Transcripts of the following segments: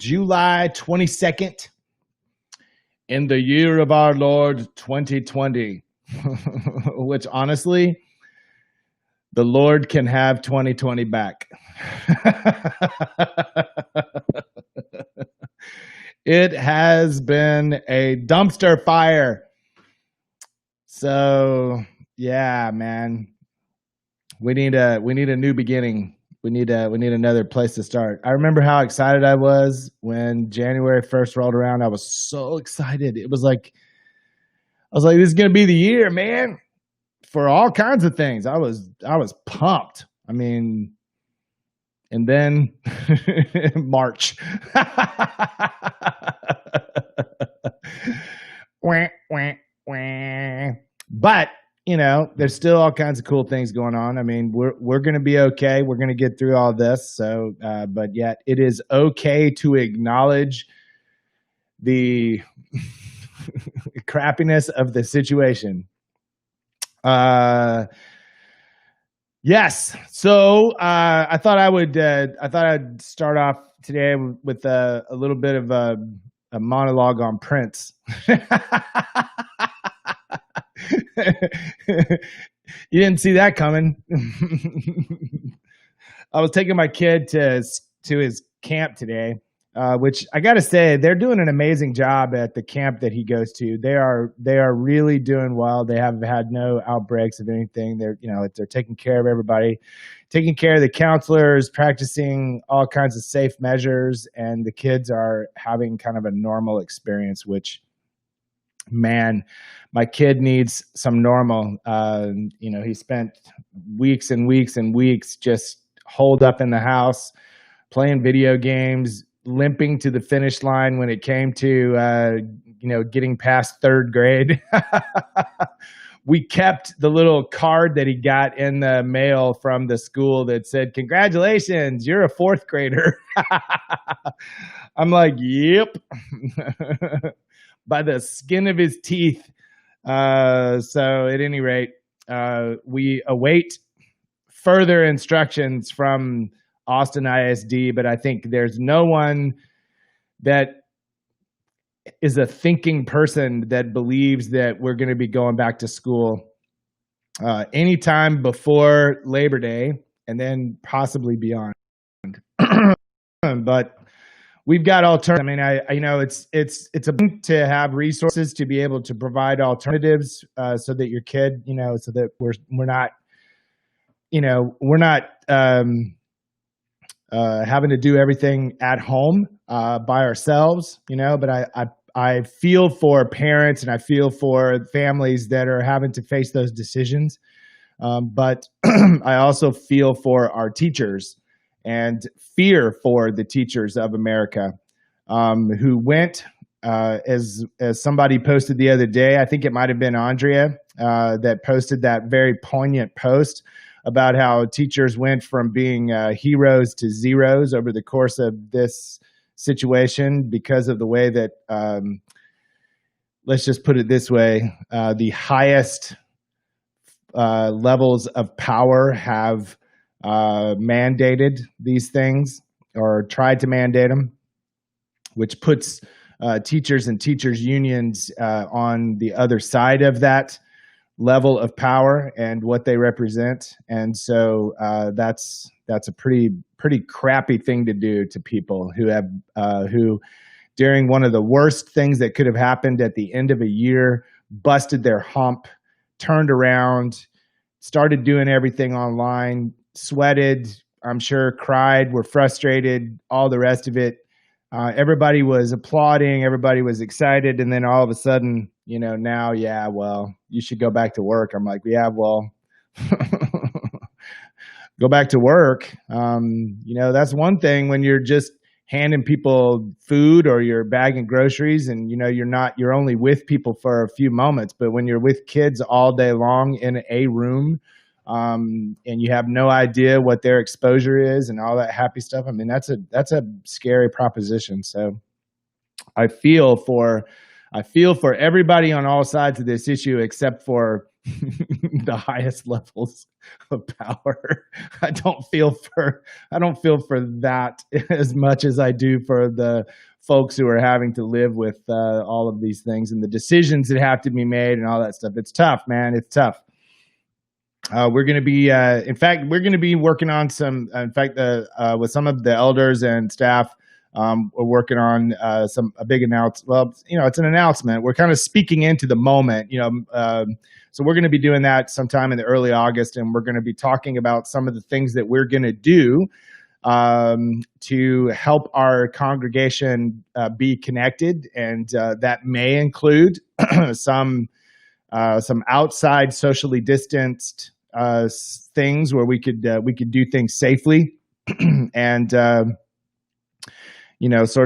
July 22nd in the year of our Lord 2020, which honestly, the Lord can have 2020 back. It has been a dumpster fire. So, yeah, man. We need a new beginning. We need another place to start. I remember how excited I was when January 1st rolled around. I was so excited. I was like, this is gonna be the year, man, for all kinds of things. I was pumped. I mean, and then March. Wah, wah, wah. But you know, there's still all kinds of cool things going on. I mean, we're going to be okay. We're going to get through all this. So, but yet it is okay to acknowledge the crappiness of the situation. Yes. So I thought I'd start off today with a little bit of a monologue on Prince. You didn't see that coming. I was taking my kid to his camp today, which I got to say, they're doing an amazing job at the camp that he goes to. They are really doing well. They have had no outbreaks of anything. They're taking care of everybody, taking care of the counselors, practicing all kinds of safe measures, and the kids are having kind of a normal experience, which, man, my kid needs some normal. He spent weeks and weeks and weeks just holed up in the house, playing video games, limping to the finish line when it came to, getting past third grade. We kept the little card that he got in the mail from the school that said, "Congratulations, you're a fourth grader." I'm like, yep. By the skin of his teeth. So at any rate, we await further instructions from Austin ISD, but I think there's no one that is a thinking person that believes that we're going to be going back to school anytime before Labor Day and then possibly beyond. But we've got alternatives. I mean, it's a to have resources to be able to provide alternatives so that your kid, so that we're not having to do everything at home by ourselves, but I feel for parents and I feel for families that are having to face those decisions. But I also feel for our teachers and fear for the teachers of America who went, as somebody posted the other day, I think it might have been Andrea that posted that very poignant post about how teachers went from being heroes to zeros over the course of this situation because of the way that, let's just put it this way, the highest levels of power have mandated these things or tried to mandate them, which puts teachers and teachers unions on the other side of that level of power and what they represent. And so that's a pretty crappy thing to do to people who have who during one of the worst things that could have happened at the end of a year busted their hump, turned around, started doing everything online, sweated, I'm sure, cried, were frustrated, all the rest of it. Everybody was applauding, everybody was excited, and then all of a sudden, now, yeah, well, you should go back to work. I'm like, yeah, well, go back to work. That's one thing when you're just handing people food or you're bagging groceries and, you're only with people for a few moments, but when you're with kids all day long in a room, and you have no idea what their exposure is and all that happy stuff. I mean, that's a scary proposition. So I feel for everybody on all sides of this issue, except for the highest levels of power. I don't feel for I don't feel for that as much as I do for the folks who are having to live with all of these things and the decisions that have to be made and all that stuff. It's tough, man. It's tough. We're going to be, in fact, we're going to be working on some, in fact, with some of the elders and staff, we're working on a big announcement. Well, it's an announcement. We're kind of speaking into the moment, so we're going to be doing that sometime in the early August, and we're going to be talking about some of the things that we're going to do to help our congregation be connected, and that may include some outside socially distanced things where we could do things safely and sort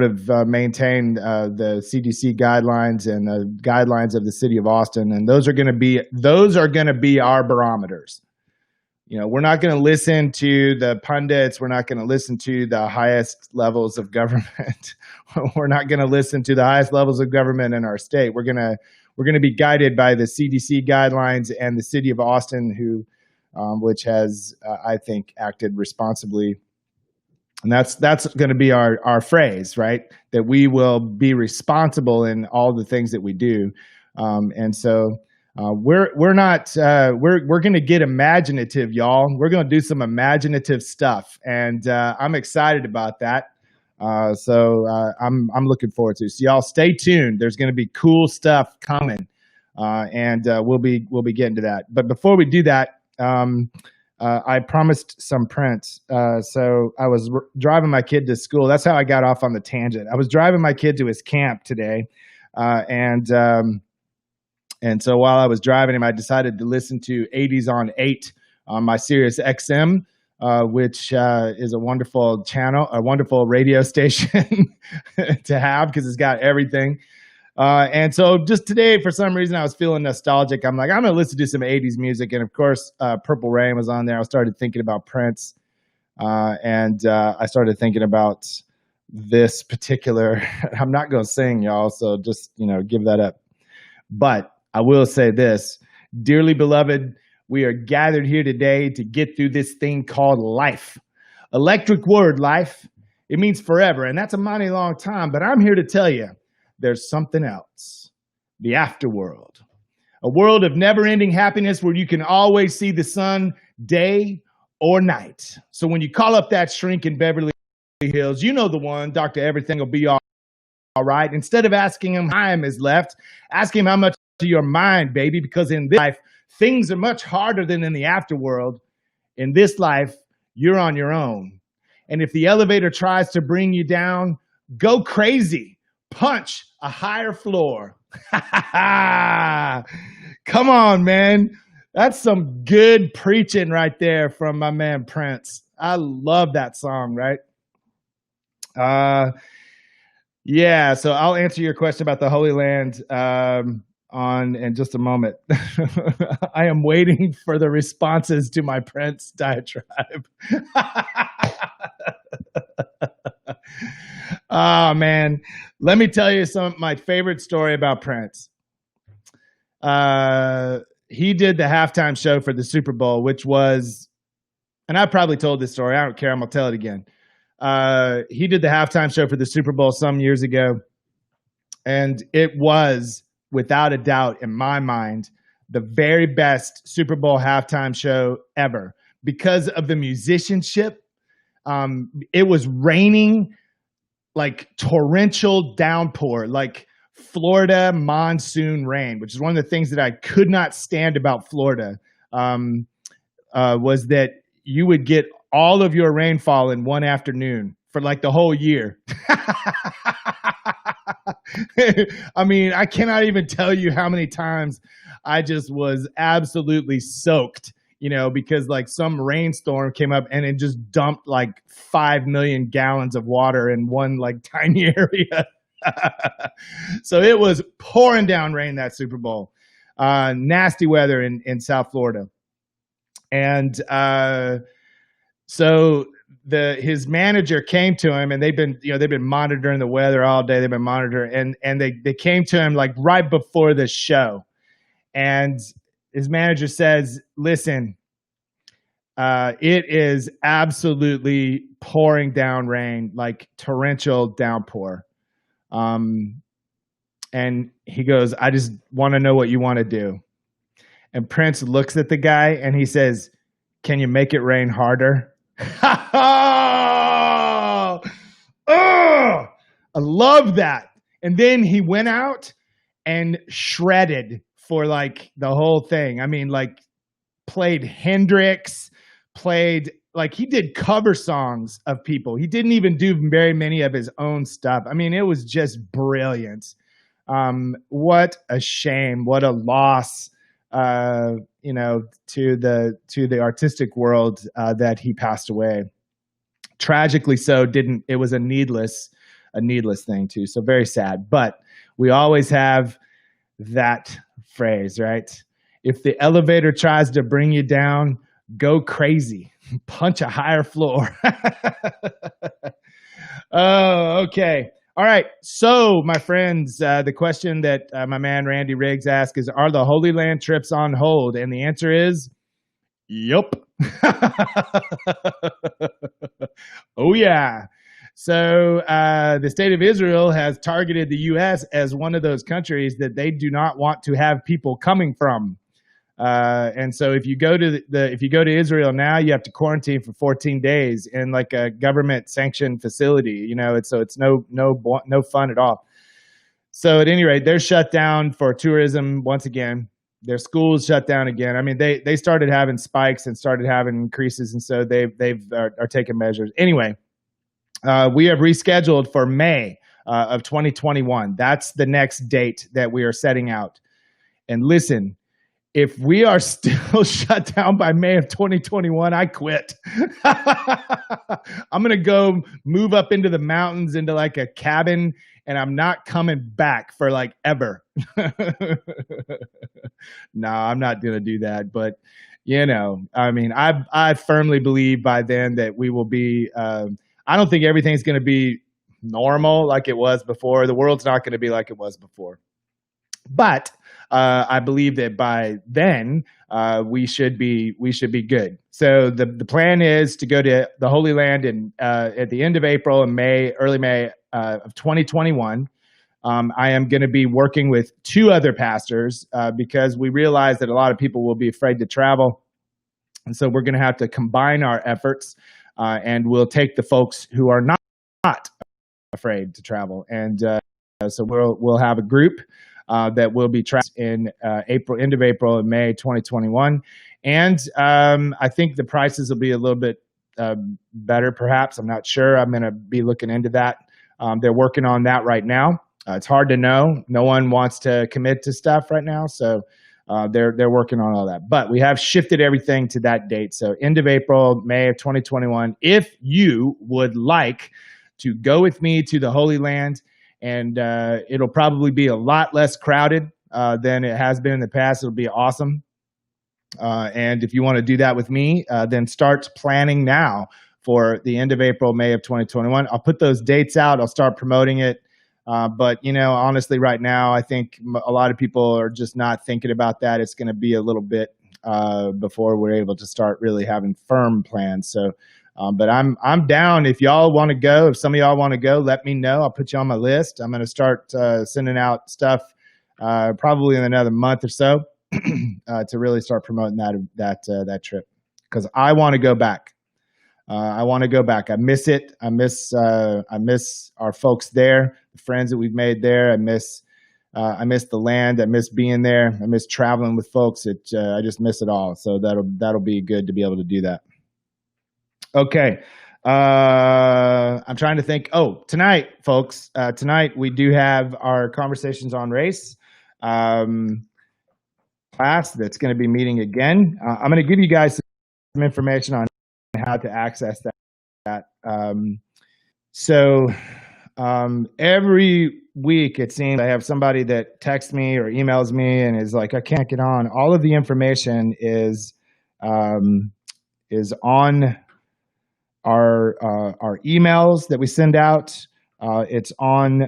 of maintain the CDC guidelines and the guidelines of the city of Austin, and those are going to be our barometers. We're not going to listen to the pundits. We're not going to listen to the highest levels of government. We're not going to listen to the highest levels of government in our state. We're going to be guided by the CDC guidelines and the city of Austin, which has, I think, acted responsibly. And that's going to be our phrase, right? That we will be responsible in all the things that we do. And so we're going to get imaginative, y'all. We're going to do some imaginative stuff, and I'm excited about that. So I'm looking forward to it. So y'all stay tuned. There's going to be cool stuff coming, and we'll be getting to that. But before we do that, I promised some Prince. So I was driving my kid to school. That's how I got off on the tangent. I was driving my kid to his camp today, and so while I was driving him, I decided to listen to 80s on 8 on my Sirius XM, which is a wonderful channel, a wonderful radio station to have because it's got everything. And so just today, for some reason, I was feeling nostalgic. I'm like, I'm going to listen to some 80s music. And of course, Purple Rain was on there. I started thinking about Prince. And I started thinking about this particular, I'm not going to sing, y'all. So just, give that up. But I will say this, dearly beloved, we are gathered here today to get through this thing called life. Electric word, life. It means forever. And that's a mighty long time. But I'm here to tell you, there's something else, the afterworld, a world of never-ending happiness where you can always see the sun day or night. So when you call up that shrink in Beverly Hills, you know the one, Dr. Everything will be all right. Instead of asking him how time is left, ask him how much of your mind, baby, because in this life, things are much harder than in the afterworld. In this life, you're on your own. And if the elevator tries to bring you down, go crazy. Punch a higher floor. Come on, man. That's some good preaching right there from my man Prince. I love that song, right? Yeah, so I'll answer your question about the Holy Land in just a moment. I am waiting for the responses to my Prince diatribe. Oh, man. Let me tell you my favorite story about Prince. He did the halftime show for the Super Bowl, which was, and I probably told this story. I don't care. I'm going to tell it again. He did the halftime show for the Super Bowl some years ago, and it was, without a doubt, in my mind, the very best Super Bowl halftime show ever because of the musicianship. It was raining like torrential downpour, like Florida monsoon rain, which is one of the things that I could not stand about Florida, was that you would get all of your rainfall in one afternoon for like the whole year. I mean, I cannot even tell you how many times I just was absolutely soaked, because like some rainstorm came up and it just dumped like 5 million gallons of water in one like tiny area. So it was pouring down rain that Super Bowl, nasty weather in South Florida. And so his manager came to him, and they've been monitoring the weather all day. They've been monitoring, and they came to him like right before the show, and his manager says, "Listen, it is absolutely pouring down rain, like torrential downpour." Um, and he goes, "I just want to know what you want to do." And Prince looks at the guy and he says, "Can you make it rain harder?" Oh, oh, I love that. And then he went out and shredded for like the whole thing. I mean, like played Hendrix, played like he did cover songs of people. He didn't even do very many of his own stuff. I mean, it was just brilliant. What a shame! What a loss! You know, to the artistic world that he passed away. Tragically, so didn't it was a needless thing too. So very sad. But we always have that phrase, right? If the elevator tries to bring you down, go crazy, punch a higher floor. Oh, okay. All right. So, my friends, the question that my man Randy Riggs asked is, are the Holy Land trips on hold? And the answer is, yup. Oh, yeah. So, the state of Israel has targeted the U.S. as one of those countries that they do not want to have people coming from. And so if you go to if you go to Israel now, you have to quarantine for 14 days in like a government sanctioned facility. You know, it's no fun at all. So at any rate, they're shut down for tourism once again. Their schools shut down again. I mean, they started having spikes and started having increases, and so they've are taking measures. Anyway, we have rescheduled for May of 2021. That's the next date that we are setting out. And listen, if we are still shut down by May of 2021, I quit. I'm going to go move up into the mountains into like a cabin, and I'm not coming back for like ever. No, I'm not going to do that. But, you know, I mean, I firmly believe by then that we will be, I don't think everything's going to be normal like it was before. The world's not going to be like it was before. But I believe that by then we should be good. So the plan is to go to the Holy Land in at the end of April and early May of 2021. I am going to be working with two other pastors because we realize that a lot of people will be afraid to travel, and so we're going to have to combine our efforts, and we'll take the folks who are not afraid to travel, and so we'll have a group that will be tracked in end of April and May 2021. And I think the prices will be a little bit better, perhaps. I'm not sure. I'm going to be looking into that. They're working on that right now. It's hard to know. No one wants to commit to stuff right now, so they're working on all that. But we have shifted everything to that date. So end of April, May of 2021. If you would like to go with me to the Holy Land, and it'll probably be a lot less crowded than it has been in the past. It'll be awesome. And if you want to do that with me, then start planning now for the end of April, May of 2021. I'll put those dates out. I'll start promoting it. But, you know, honestly, right now, I think a lot of people are just not thinking about that. It's going to be a little bit before we're able to start really having firm plans. So, but I'm down. If y'all want to go, if some of y'all want to go, let me know. I'll put you on my list. I'm going to start sending out stuff probably in another month or so to really start promoting that trip, because I want to go back. I want to go back. I miss it. I miss our folks there, the friends that we've made there. I miss the land. I miss being there. I miss traveling with folks. I just miss it all. So that'll be good to be able to do that. Okay. I'm trying to think. Oh, tonight, folks, tonight we do have our Conversations on Race class that's going to be meeting again. I'm going to give you guys some information on how to access that. So every week, it seems I have somebody that texts me or emails me and is like, I can't get on. All of the information is on our emails that we send out. It's on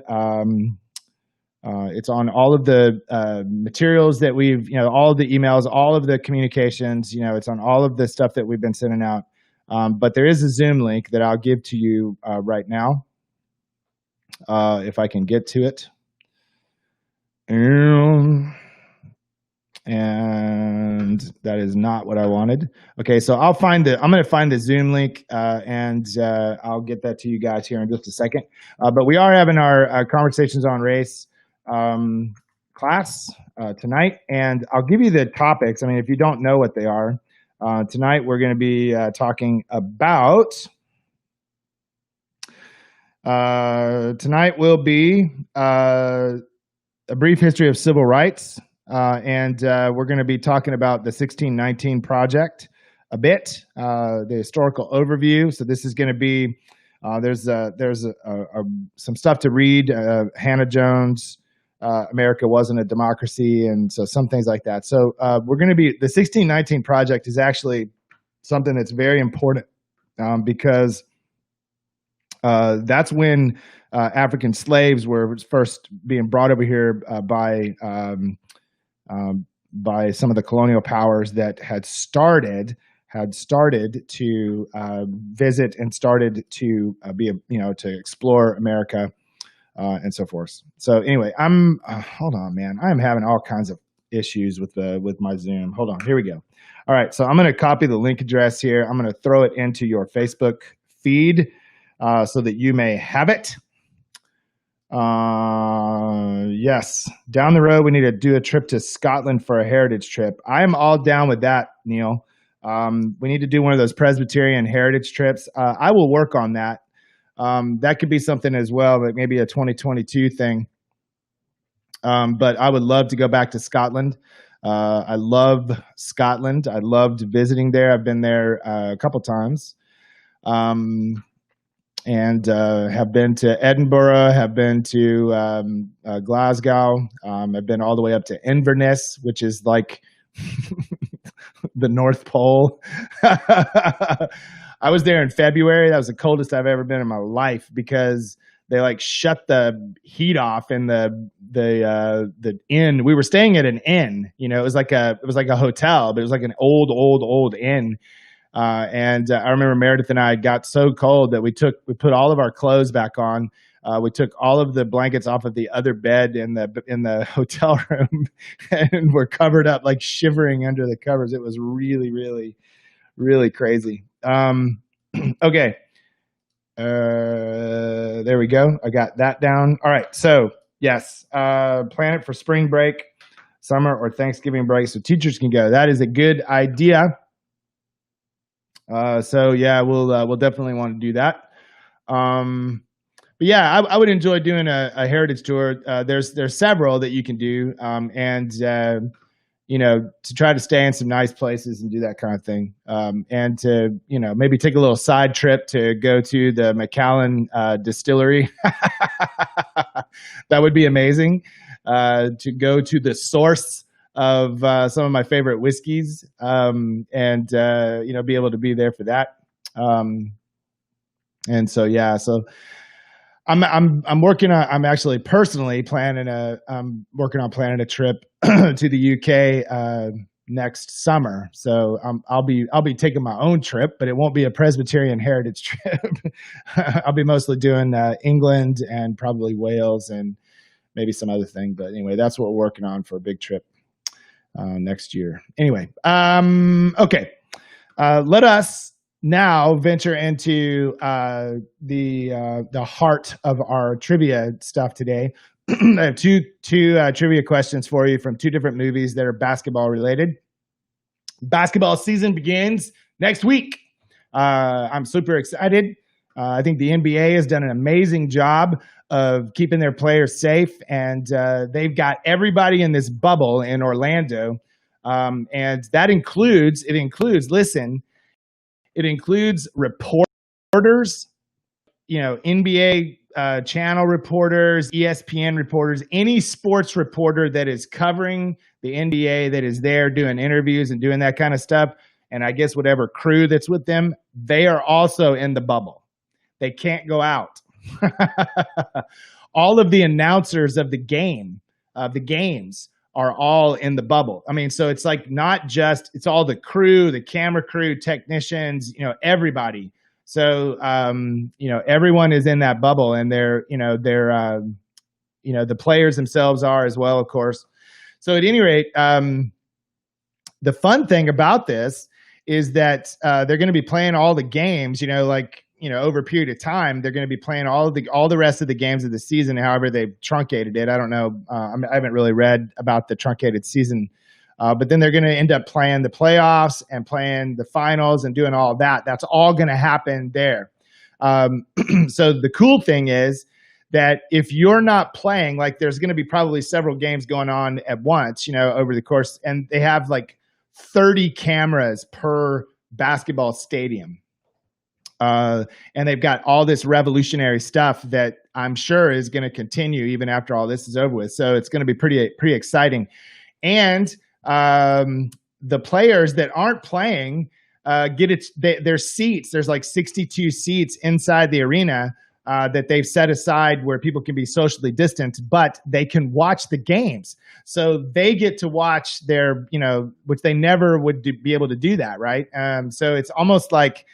It's on all of the materials that we've, all of the emails, all of the communications. It's on all of the stuff that we've been sending out. But there is a Zoom link that I'll give to you right now, if I can get to it. And that is not what I wanted. Okay, so I'm going to find the Zoom link, and I'll get that to you guys here in just a second. But we are having our Conversations on Race class tonight, and I'll give you the topics. I mean, if you don't know what they are, tonight we're going to be talking about. Tonight will be a brief history of civil rights. And we're going to be talking about the 1619 Project a bit, the historical overview. So this is going to be there's some stuff to read. Hannah Jones, America Wasn't a Democracy, and so some things like that. So we're going to be the 1619 Project is actually something that's very important because that's when African slaves were first being brought over here by some of the colonial powers that had started to visit and started to to explore America and so forth. So anyway, hold on, man. I am having all kinds of issues with my Zoom. Hold on, here we go. All right, so I'm going to copy the link address here. I'm going to throw it into your Facebook feed so that you may have it. Yes, down the road we need to do a trip to Scotland for a heritage trip. I am all down with that, Neil. We need to do one of those Presbyterian heritage trips. I will work on that. That could be something as well, but maybe a 2022 thing. But I would love to go back to Scotland. I love Scotland. I loved visiting there. I've been there a couple times. And have been to Edinburgh, have been to Glasgow. I've been all the way up to Inverness, which is like the North Pole. I was there in February. That was the coldest I've ever been in my life because they like shut the heat off in the inn. We were staying at an inn. It was like a hotel, but it was like an old inn. And I remember Meredith and I got so cold that we put all of our clothes back on. We took all of the blankets off of the other bed in the hotel room and we're covered up, like shivering under the covers. It was really, really, really crazy. Okay. There we go. I got that down. All right. So yes, plan it for spring break, summer, or Thanksgiving break so teachers can go. That is a good idea. So yeah, we'll definitely want to do that. But yeah, I would enjoy doing a heritage tour. There's several that you can do, and to try to stay in some nice places and do that kind of thing, and to maybe take a little side trip to go to the Macallan distillery. That would be amazing. To go to the source of some of my favorite whiskeys, and be able to be there for that. And so yeah, so I'm working on. I'm actually personally planning working on planning a trip to the UK next summer. So I'll be taking my own trip, but it won't be a Presbyterian heritage trip. I'll be mostly doing England and probably Wales and maybe some other thing. But anyway, that's what we're working on for a big trip next year. Anyway, okay. Let us now venture into the heart of our trivia stuff today. I have two trivia questions for you from two different movies that are basketball related. Basketball season begins next week. I'm super excited. I think the NBA has done an amazing job of keeping their players safe, and they've got everybody in this bubble in Orlando, and that includes reporters, NBA channel reporters, ESPN reporters, any sports reporter that is covering the NBA that is there doing interviews and doing that kind of stuff, and I guess whatever crew that's with them, they are also in the bubble. They can't go out. all of the announcers of the games are all in the bubble. I mean, so it's like not just, it's all the crew, the camera crew, technicians, everybody. So everyone is in that bubble, and the players themselves are as well, of course. So at any rate, the fun thing about this is that they're going to be playing all the games, over a period of time. They're going to be playing all the rest of the games of the season. However, they've truncated it. I don't know. I haven't really read about the truncated season, but then they're going to end up playing the playoffs and playing the finals and doing all of that. That's all going to happen there. So the cool thing is that if you're not playing, like there's going to be probably several games going on at once, over the course, and they have like 30 cameras per basketball stadium. And they've got all this revolutionary stuff that I'm sure is going to continue even after all this is over with. So it's going to be pretty exciting. And the players that aren't playing get their seats. There's like 62 seats inside the arena that they've set aside where people can be socially distanced, but they can watch the games. So they get to watch their, which they never would be able to do that, right? So it's almost like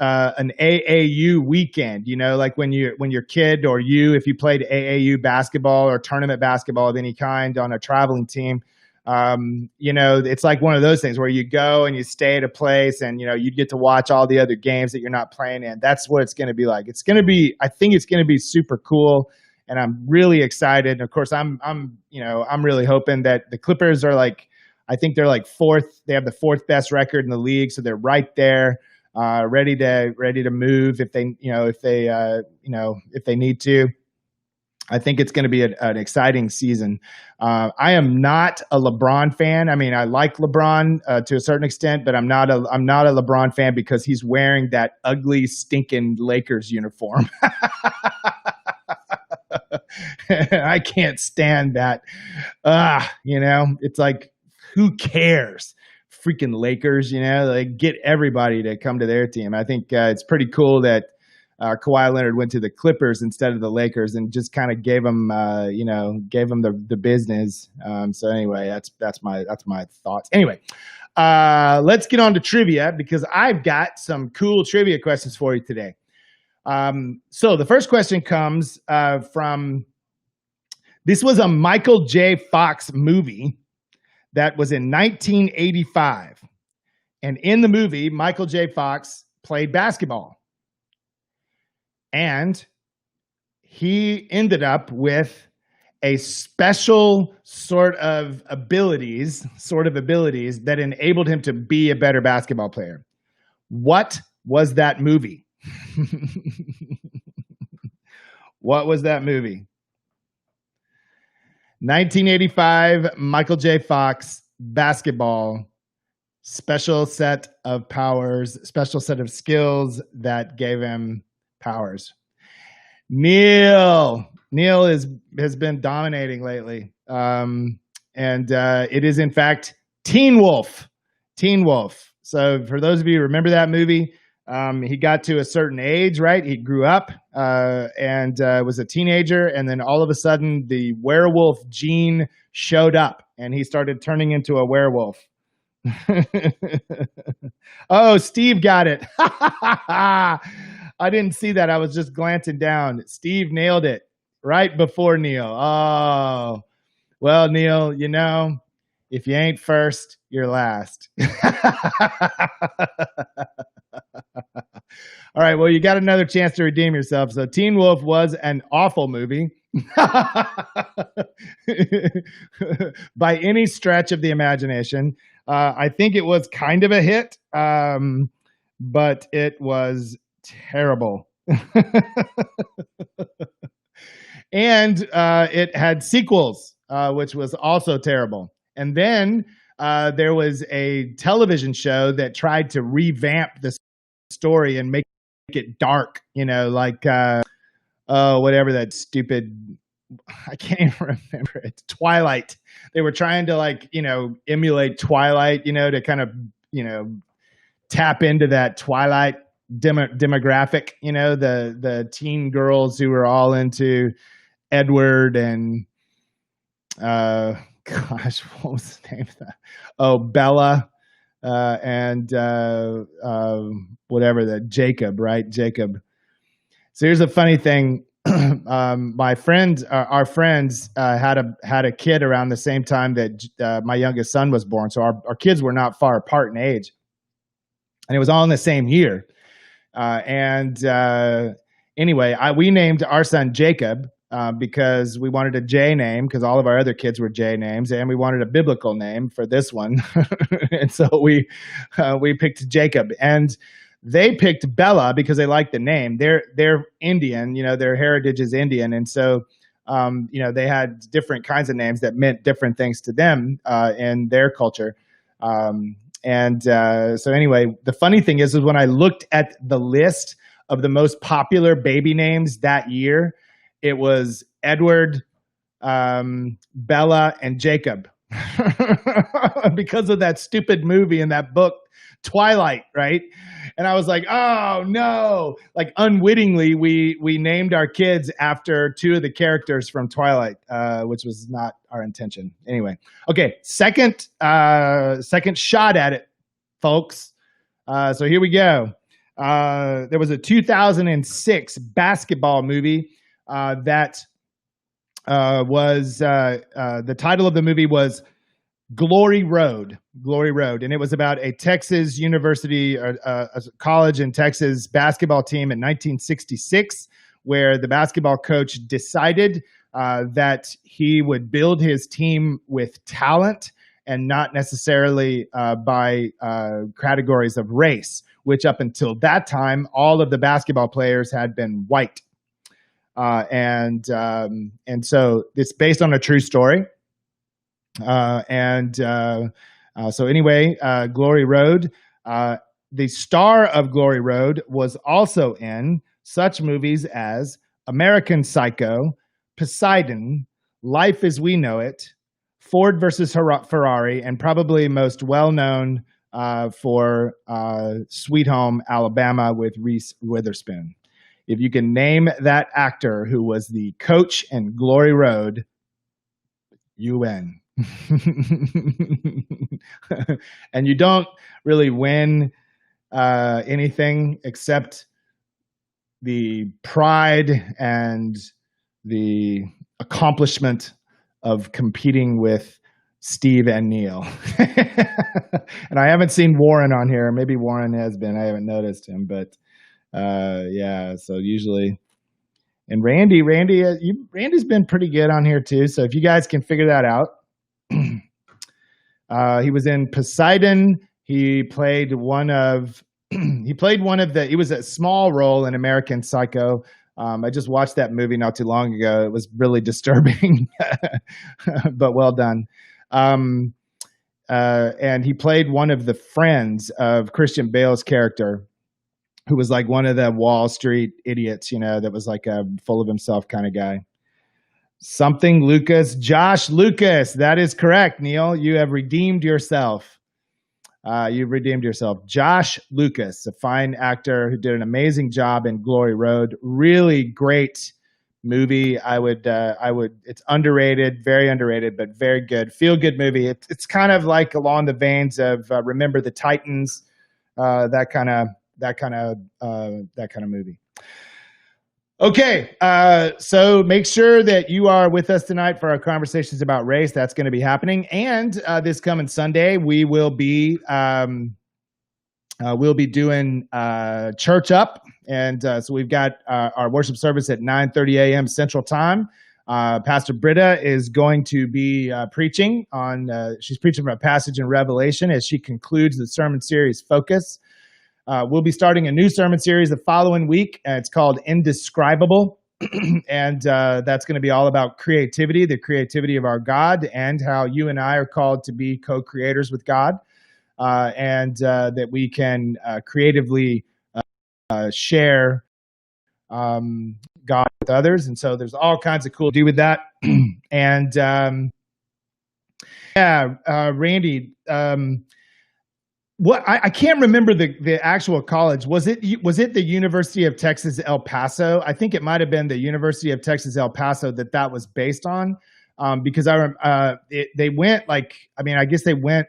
an AAU weekend, like when your kid or if you played AAU basketball or tournament basketball of any kind on a traveling team, it's like one of those things where you go and you stay at a place and, you get to watch all the other games that you're not playing in. That's what it's going to be like. I think it's going to be super cool, and I'm really excited. And of course, I'm really hoping that the Clippers are I think they're fourth. They have the fourth best record in the league. So they're right there, ready to move if they need to. I think it's going to be an exciting season. I am not a LeBron fan. I mean, I like LeBron to a certain extent, but I'm not a LeBron fan because he's wearing that ugly, stinking Lakers uniform. I can't stand that. It's like, who cares? Freaking Lakers, get everybody to come to their team. I think it's pretty cool that Kawhi Leonard went to the Clippers instead of the Lakers and just kind of gave them the business. So anyway, that's my thoughts. Anyway, let's get on to trivia because I've got some cool trivia questions for you today. So the first question comes from, this was a Michael J. Fox movie that was in 1985. And in the movie, Michael J. Fox played basketball. And he ended up with a special sort of abilities that enabled him to be a better basketball player. What was that movie? What was that movie? 1985, Michael J. Fox, basketball, special set of powers, special set of skills that gave him powers. Neil has been dominating lately. And it is in fact Teen Wolf. So for those of you who remember that movie, he got to a certain age, right? He grew up and was a teenager. And then all of a sudden the werewolf gene showed up and he started turning into a werewolf. Oh, Steve got it. I didn't see that. I was just glancing down. Steve nailed it right before Neil. Oh, well, Neil, if you ain't first, you're last. All right. Well, you got another chance to redeem yourself. So Teen Wolf was an awful movie by any stretch of the imagination. I think it was kind of a hit, but it was terrible. And it had sequels, which was also terrible. And then there was a television show that tried to revamp the story and make it dark, whatever that stupid, I can't even remember it, Twilight. They were trying to emulate Twilight, to kind of, tap into that Twilight demographic, the teen girls who were all into Edward and gosh, what was the name of that? Oh, Bella and whatever, that Jacob, right? Jacob. So here's a funny thing. My friend, our friends, had a kid around the same time that my youngest son was born. So our kids were not far apart in age, and it was all in the same year. And anyway, we named our son Jacob because we wanted a J name because all of our other kids were J names, and we wanted a biblical name for this one, and so we picked Jacob, and they picked Bella because they liked the name. They're Indian, their heritage is Indian, and so they had different kinds of names that meant different things to them in their culture. So anyway, the funny thing is when I looked at the list of the most popular baby names that year, it was Edward, Bella, and Jacob because of that stupid movie and that book, Twilight, right? And I was like, oh no, like unwittingly, we named our kids after two of the characters from Twilight, which was not our intention. Anyway, okay, second shot at it, folks. So here we go. There was a 2006 basketball movie that was the title of the movie was Glory Road, and it was about a Texas university, a college in Texas basketball team in 1966, where the basketball coach decided that he would build his team with talent and not necessarily by categories of race, which up until that time, all of the basketball players had been white. And so it's based on a true story. So anyway, Glory Road, the star of Glory Road was also in such movies as American Psycho, Poseidon, Life as We Know It, Ford versus Ferrari, and probably most well-known for Sweet Home Alabama with Reese Witherspoon. If you can name that actor who was the coach in Glory Road, you win. And you don't really win anything except the pride and the accomplishment of competing with Steve and Neil. And I haven't seen Warren on here. Maybe Warren has been. I haven't noticed him, but yeah. So usually, and Randy's been pretty good on here too. So if you guys can figure that out. He was in Poseidon. He played one of it was a small role in American Psycho. I just watched that movie not too long ago. It was really disturbing, but well done. And he played one of the friends of Christian Bale's character, who was like one of the Wall Street idiots, that was like a full of himself kind of guy. Something Lucas, Josh Lucas. That is correct, Neil. You have redeemed yourself. You've redeemed yourself. Josh Lucas, a fine actor who did an amazing job in Glory Road. Really great movie. It's underrated, very underrated, but very good. Feel good movie. It's kind of like along the veins of Remember the Titans, that kind of movie. Okay, so make sure that you are with us tonight for our conversations about race. That's going to be happening, and this coming Sunday we will be doing Church Up, and so we've got our worship service at 9:30 a.m. Central Time. Pastor Britta is going to be preaching on. She's preaching from a passage in Revelation as she concludes the sermon series Focus. We'll be starting a new sermon series the following week. It's called Indescribable. And that's going to be all about creativity, the creativity of our God, and how you and I are called to be co-creators with God, and that we can creatively share God with others. And so there's all kinds of cool to do with that. And Randy, what I can't remember the actual college. Was it the University of Texas El Paso? I think it might have been the University of Texas El Paso that was based on, because they went like, I mean, I guess they went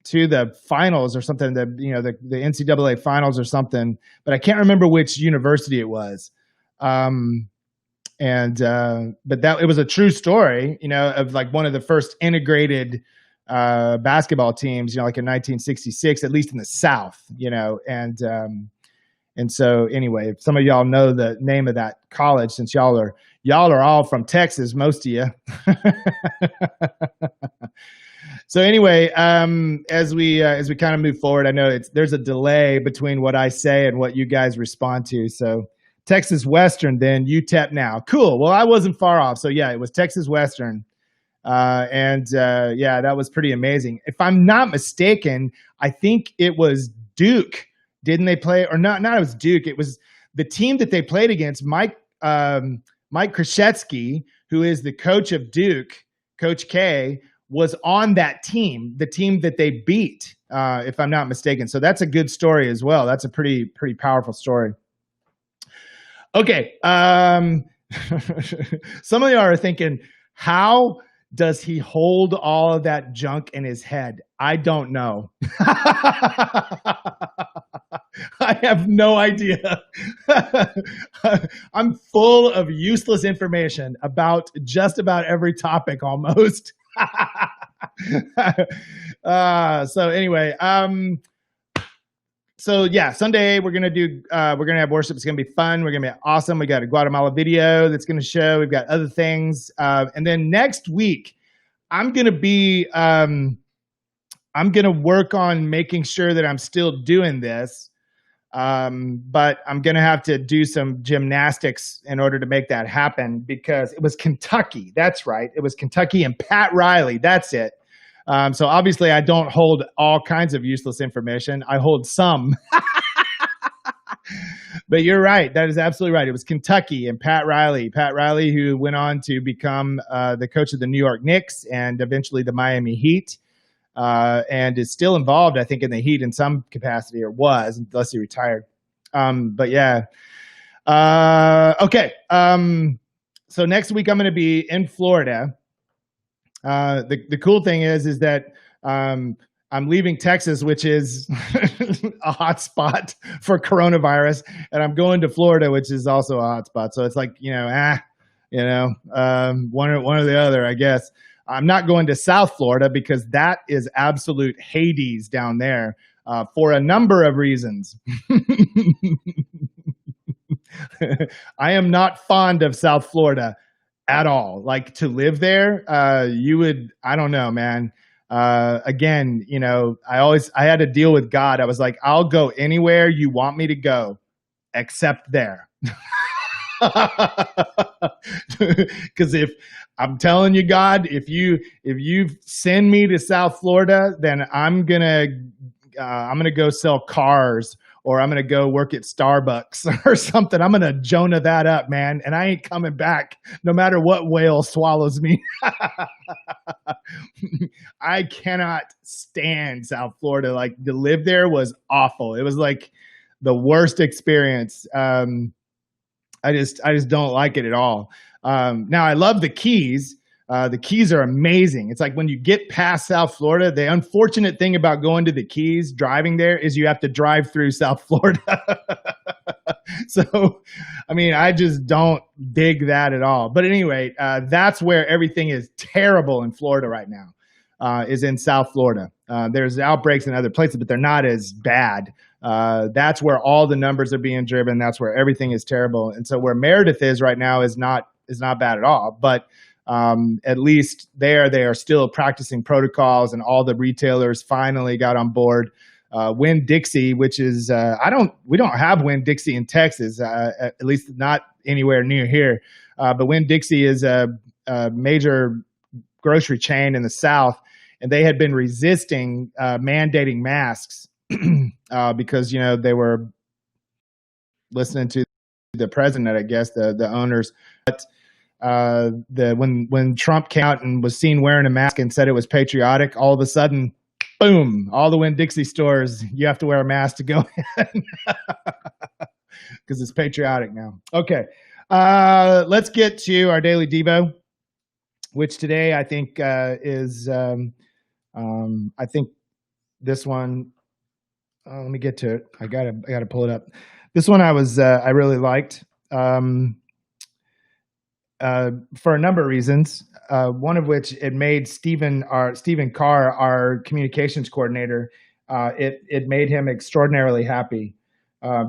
to the finals or something, the NCAA finals or something, but I can't remember which university it was. Um, but that it was a true story, of like one of the first integrated basketball teams, like in 1966, at least in the South, and so anyway, if some of y'all know the name of that college, since y'all are all from Texas, most of you. So anyway, as we kind of move forward, I know there's a delay between what I say and what you guys respond to. So Texas Western, then UTEP now. Cool. Well, I wasn't far off. So yeah, it was Texas Western. Yeah, that was pretty amazing. If I'm not mistaken, I think it was Duke. Didn't they play? Or not it was Duke. It was the team that they played against, Mike Krzyzewski, who is the coach of Duke, Coach K, was on that team, the team that they beat, if I'm not mistaken. So that's a good story as well. That's a pretty powerful story. Okay. Some of you are thinking, how does he hold all of that junk in his head? I don't know. I have no idea. I'm full of useless information about just about every topic almost. So anyway, so yeah, Sunday we're gonna have worship. It's gonna be fun. We're gonna be awesome. We got a Guatemala video that's gonna show. We've got other things, and then next week I'm gonna work on making sure that I'm still doing this. But I'm gonna have to do some gymnastics in order to make that happen, because it was Kentucky. That's right. It was Kentucky and Pat Riley. That's it. So obviously I don't hold all kinds of useless information. I hold some. But you're right. That is absolutely right. It was Kentucky and Pat Riley. Pat Riley, who went on to become the coach of the New York Knicks and eventually the Miami Heat. And is still involved, I think, in the Heat in some capacity, or was, unless he retired. But yeah. Okay. So next week I'm going to be in Florida. The cool thing is that I'm leaving Texas, which is a hot spot for coronavirus, and I'm going to Florida, which is also a hot spot. So it's like, one or the other, I guess. I'm not going to South Florida because that is absolute Hades down there, for a number of reasons. I am not fond of South Florida at all. Like, to live there, I don't know, man. Again, I had to deal with God. I was like, I'll go anywhere you want me to go, except there. Because if I'm telling you, God, if you send me to South Florida, then I'm gonna go sell cars, or I'm gonna go work at Starbucks or something. I'm gonna Jonah that up, man, and I ain't coming back no matter what whale swallows me. I cannot stand South Florida. Like, to live there was awful. It was like the worst experience. I just don't like it at all. Now I love the Keys. The Keys are amazing. It's like when you get past South Florida, the unfortunate thing about going to the Keys, driving there, is you have to drive through South Florida. So, I mean, I just don't dig that at all. But anyway, that's where everything is terrible in Florida right now, is in South Florida. There's outbreaks in other places, but they're not as bad. That's where all the numbers are being driven. That's where everything is terrible. And so where Meredith is right now is not bad at all. But at least there they are still practicing protocols, and all the retailers finally got on board. Winn-Dixie, which is we don't have Winn-Dixie in Texas, at least not anywhere near here. But Winn-Dixie is a major grocery chain in the South, and they had been resisting mandating masks because they were listening to the president, I guess, the owners. But when Trump came out and was seen wearing a mask and said it was patriotic, all of a sudden Boom. All the Winn-Dixie stores, you have to wear a mask to go in because it's patriotic now. Okay. Let's get to our daily Devo, which today I think is, I think this one, let me get to it. I gotta pull it up. This one I really liked. For a number of reasons. One of which it made Stephen Carr, our communications coordinator, it made him extraordinarily happy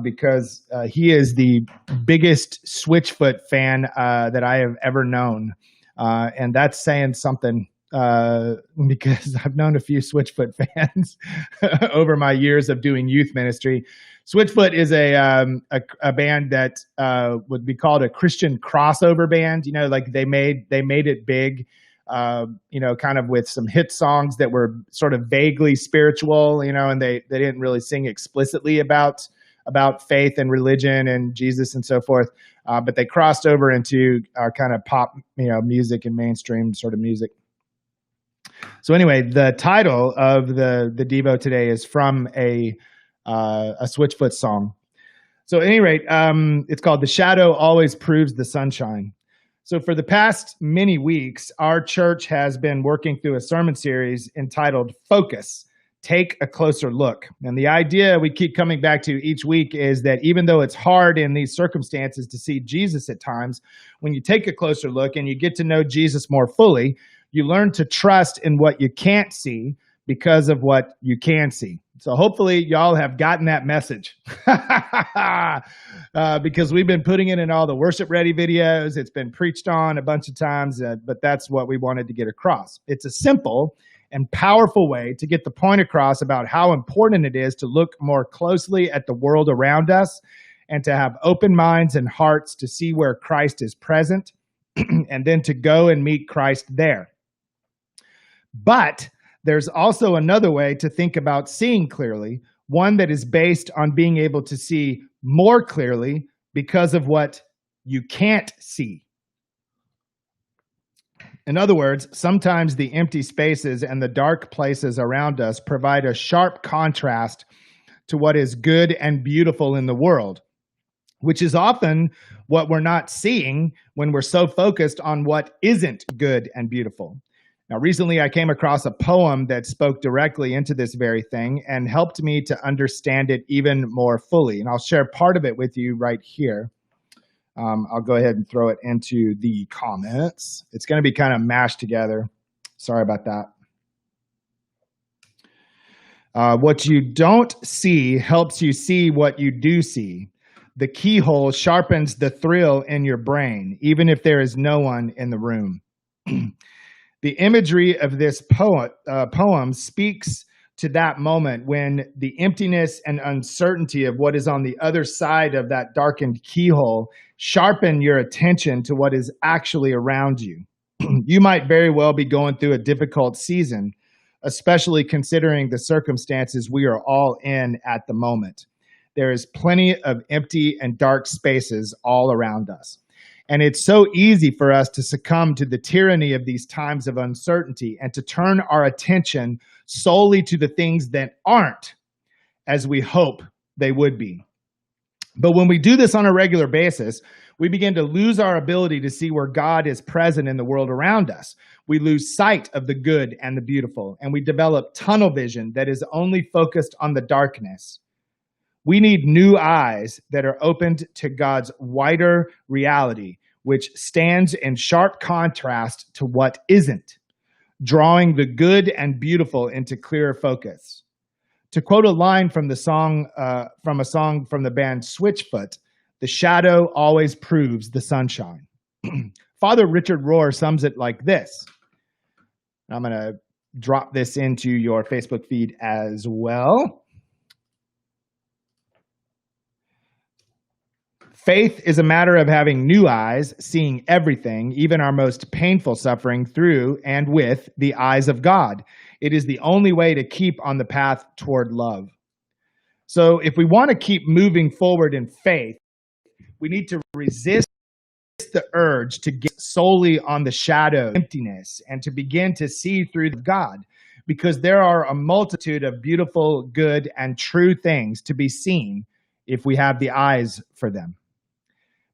because he is the biggest Switchfoot fan that I have ever known, and that's saying something because I've known a few Switchfoot fans over my years of doing youth ministry. Switchfoot is a band that would be called a Christian crossover band. You know, like they made it big, you know, kind of with some hit songs that were sort of vaguely spiritual, you know, and they didn't really sing explicitly about faith and religion and Jesus and so forth, but they crossed over into kind of pop, you know, music and mainstream sort of music. So anyway, the title of the Devo today is from a Switchfoot song. So at any rate, it's called "The Shadow Always Proves the Sunshine." So for the past many weeks, our church has been working through a sermon series entitled "Focus, Take a Closer Look." And the idea we keep coming back to each week is that even though it's hard in these circumstances to see Jesus at times, when you take a closer look and you get to know Jesus more fully, you learn to trust in what you can't see because of what you can see. So hopefully y'all have gotten that message because we've been putting it in all the worship ready videos. It's been preached on a bunch of times, but that's what we wanted to get across. It's a simple and powerful way to get the point across about how important it is to look more closely at the world around us and to have open minds and hearts to see where Christ is present and then to go and meet Christ there. But there's also another way to think about seeing clearly, one that is based on being able to see more clearly because of what you can't see. In other words, sometimes the empty spaces and the dark places around us provide a sharp contrast to what is good and beautiful in the world, which is often what we're not seeing when we're so focused on what isn't good and beautiful. Now, recently I came across a poem that spoke directly into this very thing and helped me to understand it even more fully. And I'll share part of it with you right here. I'll go ahead and throw it into the comments. It's going to be kind of mashed together. Sorry about that. What you don't see helps you see what you do see. The keyhole sharpens the thrill in your brain, even if there is no one in the room. The imagery of this poem speaks to that moment when the emptiness and uncertainty of what is on the other side of that darkened keyhole sharpen your attention to what is actually around you. You might very well be going through a difficult season, especially considering the circumstances we are all in at the moment. There is plenty of empty and dark spaces all around us. And it's so easy for us to succumb to the tyranny of these times of uncertainty and to turn our attention solely to the things that aren't as we hope they would be. But when we do this on a regular basis, we begin to lose our ability to see where God is present in the world around us. We lose sight of the good and the beautiful, and we develop tunnel vision that is only focused on the darkness. We need new eyes that are opened to God's wider reality, which stands in sharp contrast to what isn't, drawing the good and beautiful into clearer focus. To quote a line from the song, from a song from the band Switchfoot, "The shadow always proves the sunshine." Father Richard Rohr sums it like this. I'm going to drop this into your Facebook feed as well. Faith is a matter of having new eyes, seeing everything, even our most painful suffering, through and with the eyes of God. It is the only way to keep on the path toward love. So if we want to keep moving forward in faith, we need to resist the urge to get solely on the shadow, emptiness, and to begin to see through God. because there are a multitude of beautiful, good, and true things to be seen if we have the eyes for them.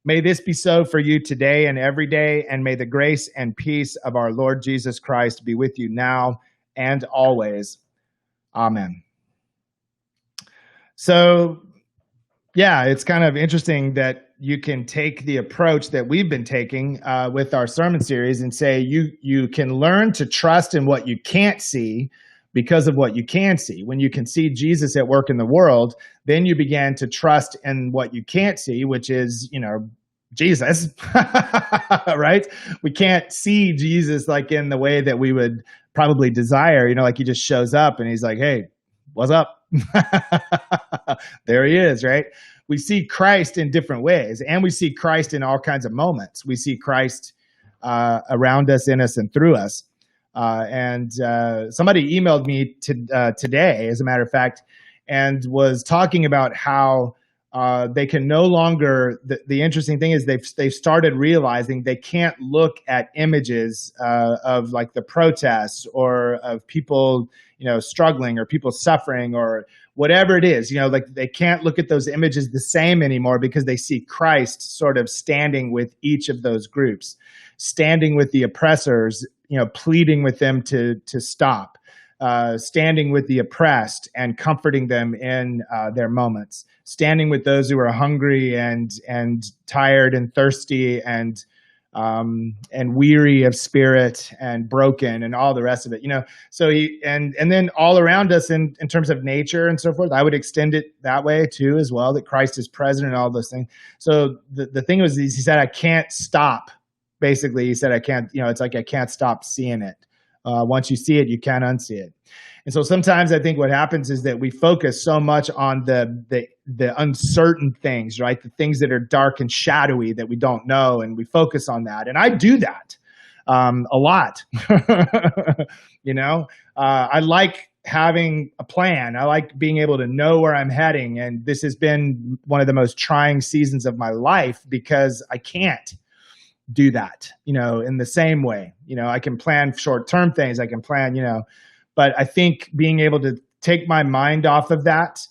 May this be so for you today and every day, and may the grace and peace of our Lord Jesus Christ be with you now and always. Amen. So, yeah, it's kind of interesting that you can take the approach that we've been taking with our sermon series and say you can learn to trust in what you can't see because of what you can see. When you can see Jesus at work in the world, then you begin to trust in what you can't see, which is, Jesus, right? We can't see Jesus like in the way that we would probably desire, like he just shows up and he's like, hey, what's up? There he is, right? We see Christ in different ways, and we see Christ in all kinds of moments. We see Christ around us, in us, and through us. And somebody emailed me today, as a matter of fact, and was talking about how they can no longer. The interesting thing is they've started realizing they can't look at images of like the protests or of people struggling or people suffering or whatever it is, like they can't look at those images the same anymore because they see Christ sort of standing with each of those groups, standing with the oppressors, pleading with them to stop, standing with the oppressed and comforting them in their moments, standing with those who are hungry and tired and thirsty and weary of spirit and broken and all the rest of it, so and then all around us in terms of nature and so forth, I would extend it that way too as well, that Christ is present and all those things. So the thing was, he said, I can't stop. Basically, he said, I can't, it's like I can't stop seeing it. Once you see it, you can't unsee it. And so sometimes I think what happens is that we focus so much on the uncertain things, right? The things that are dark and shadowy that we don't know, and we focus on that. And I do that a lot. I like having a plan. I like being able to know where I'm heading. And this has been one of the most trying seasons of my life because I can't do that, in the same way. I can plan short-term things. I can plan, but I think being able to take my mind off of that,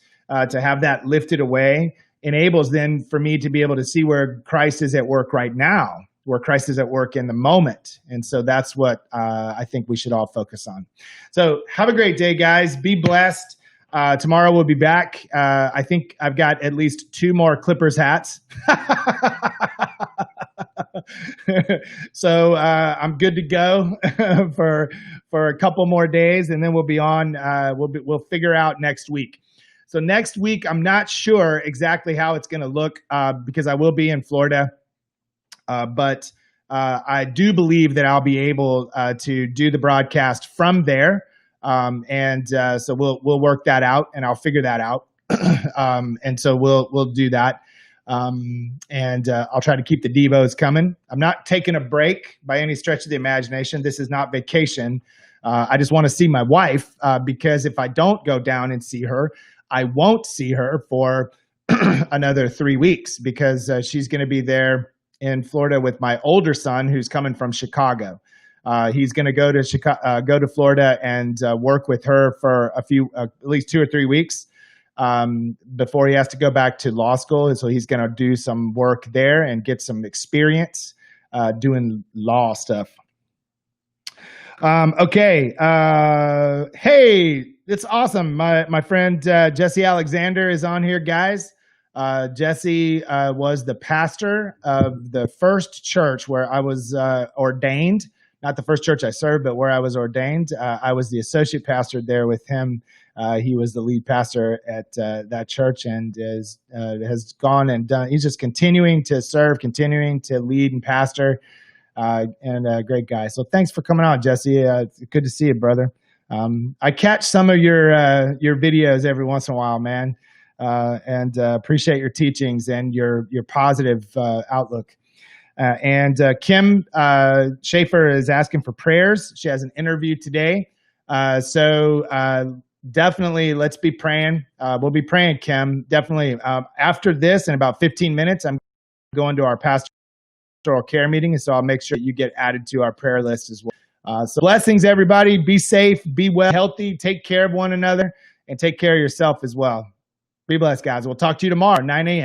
to have that lifted away, enables then for me to be able to see where Christ is at work right now, where Christ is at work in the moment. And so that's what I think we should all focus on. So have a great day, guys. Be blessed. Tomorrow we'll be back. I think I've got at least 2 more Clippers hats. So I'm good to go for a couple more days, and then we'll be on. We'll figure out next week. So next week, I'm not sure exactly how it's going to look because I will be in Florida, but I do believe that I'll be able to do the broadcast from there, and so we'll work that out, and I'll figure that out, and so we'll do that. And I'll try to keep the Devos coming. I'm not taking a break by any stretch of the imagination. This is not vacation. I just want to see my wife because if I don't go down and see her, I won't see her for another 3 weeks because she's going to be there in Florida with my older son who's coming from Chicago. He's going to go to Florida and work with her for at least 2 or 3 weeks. Before he has to go back to law school. And so he's going to do some work there and get some experience doing law stuff. Okay. Hey, it's awesome. My friend Jesse Alexander is on here, guys. Jesse was the pastor of the first church where I was ordained. Not the first church I served, but where I was ordained. I was the associate pastor there with him. He was the lead pastor at that church and has gone and done. He's just continuing to serve, continuing to lead and pastor, and a great guy. So thanks for coming on, Jesse. It's good to see you, brother. I catch some of your videos every once in a while, man, and appreciate your teachings and your positive outlook. And Kim Schaefer is asking for prayers. She has an interview today. So definitely let's be praying. We'll be praying, Kim. Definitely. After this, in about 15 minutes, I'm going to our pastoral care meeting. So I'll make sure you get added to our prayer list as well. So blessings, everybody. Be safe, be well, healthy, take care of one another, and take care of yourself as well. Be blessed, guys. We'll talk to you tomorrow, 9 a.m.